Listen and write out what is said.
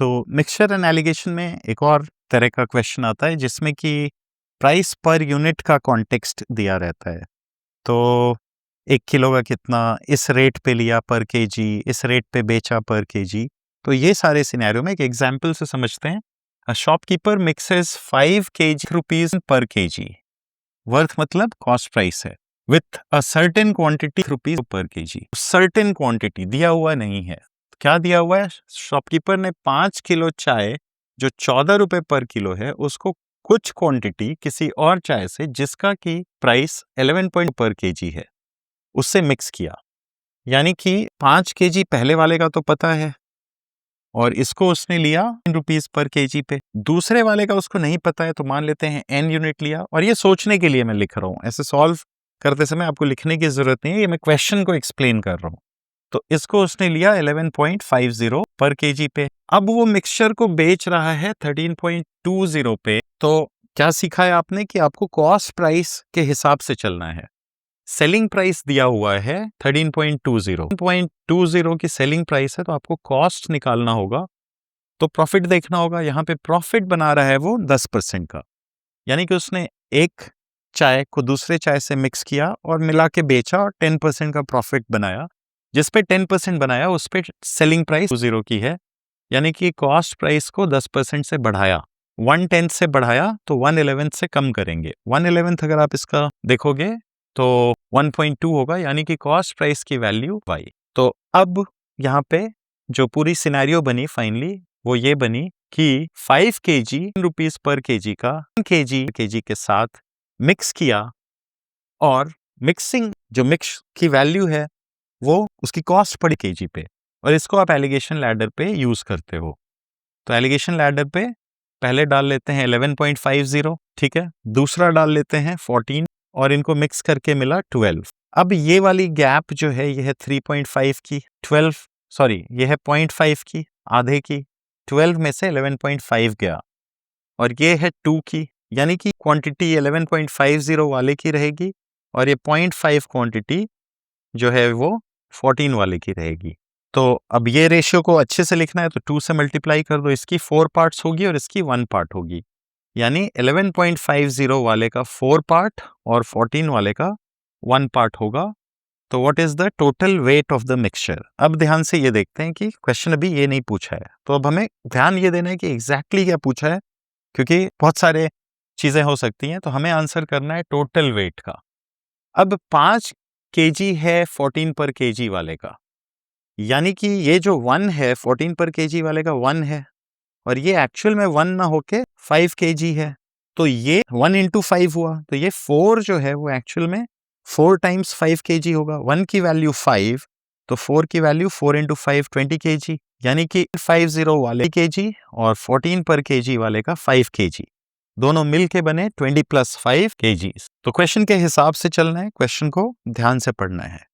तो mixture and allegation में एक और तरह का क्वेश्चन आता है जिसमें कि प्राइस पर यूनिट का कॉन्टेक्स्ट दिया रहता है। तो 1 किलो का कितना, इस रेट पे लिया पर केजी, इस रेट पे बेचा पर केजी। तो ये सारे सिनेरियो में एक एग्जांपल से समझते हैं। A shopkeeper mixes 5 KG rupees per KG. Worth मतलब कॉस्ट प्राइस है, with a certain quantity rupees per KG. Certain quantity दिया हुआ नहीं है। क्या दिया हुआ है? शॉपकीपर ने 5 किलो चाय जो 14 रुपए पर किलो है उसको कुछ क्वांटिटी किसी और चाय से जिसका की प्राइस 11 पॉइंट पर केजी है उससे मिक्स किया। यानी कि 5 केजी पहले वाले का तो पता है और इसको उसने लिया रुपीज पर केजी पे। दूसरे वाले का उसको नहीं पता है तो मान लेते हैं n यूनिट लिया। और ये सोचने के लिए मैं लिख रहा हूं, ऐसे सॉल्व करते समय आपको लिखने की जरूरत नहीं है, ये मैं क्वेश्चन को एक्सप्लेन कर रहा हूं। तो इसको उसने लिया 11.50 पर केजी पे। अब वो मिक्सचर को बेच रहा है 13.20 पे। तो क्या सीखा है आपने कि आपको कॉस्ट प्राइस के हिसाब से चलना है। सेलिंग प्राइस दिया हुआ है 13.20 की सेलिंग प्राइस है, तो आपको कॉस्ट निकालना होगा तो प्रॉफिट देखना होगा। यहाँ पे प्रॉफिट बना रहा है वो 10% का, यानी कि उसने एक चाय को दूसरे चाय से मिक्स किया और मिला के बेचा और 10% का प्रॉफिट बनाया। जिस पे 10% बनाया उस पे सेलिंग प्राइस 0 की है, यानी कि कॉस्ट प्राइस को 10% से बढ़ाया। 1/10 से बढ़ाया तो 1/11 से कम करेंगे। 1/11 अगर आप इसका देखोगे तो 1.2 होगा, यानी कि कॉस्ट प्राइस की वैल्यू y। तो अब यहाँ पे जो पूरी सिनेरियो बनी फाइनली वो ये बनी कि 5 केजी रुपीज पर केजी का केजी के साथ मिक्स किया और मिक्सिंग जो मिक्स की वैल्यू है वो उसकी कॉस्ट पड़ी केजी पे, और इसको आप एलिगेशन लैडर पे यूज करते हो। तो एलिगेशन लैडर पे पहले डाल लेते हैं 11.50, ठीक है, दूसरा डाल लेते हैं 14 और इनको मिक्स करके मिला 12। अब ये वाली गैप जो है ये है 3.5 की, 12 सॉरी ये है 0.5 की, आधे की। 12 में से 11.5 गया और ये है 2 की, यानी कि क्वांटिटी 11.50 वाले की रहेगी और ये 0.5 क्वांटिटी जो है वो 14 वाले की रहेगी। तो अब ये रेशियो को अच्छे से लिखना है तो 2 से मल्टीप्लाई कर दो, इसकी 4 पार्ट्स होगी और इसकी 1 पार्ट होगी, यानी 11.50 वाले का 4 पार्ट और 14 वाले का 1 पार्ट होगा। तो what is the total weight of the mixture. अब ध्यान से ये देखते हैं कि क्वेश्चन अभी ये नहीं पूछा है, तो अब हमें ध्यान ये देना है कि एग्जैक्टली क्या पूछा है, क्योंकि बहुत सारे चीजें हो सकती हैं। तो हमें आंसर करना है टोटल वेट का। अब 5 केजी है 14 पर केजी वाले का, यानी कि ये जो 1 है 14 पर केजी वाले का 1 है और ये एक्चुअल में 1 ना होके 5 केजी है। तो ये 1 into 5 हुआ, तो ये 4 जो है वो एक्चुअल में 4 times 5 केजी होगा। 1 की वैल्यू 5 तो 4 की वैल्यू 4 into 5 20 केजी, यानी कि 50 वाले केजी और 14 पर केजी वाले का 5 केजी, दोनों मिल के बने 20 + 5 केजी। तो क्वेश्चन के हिसाब से चलना है, क्वेश्चन को ध्यान से पढ़ना है।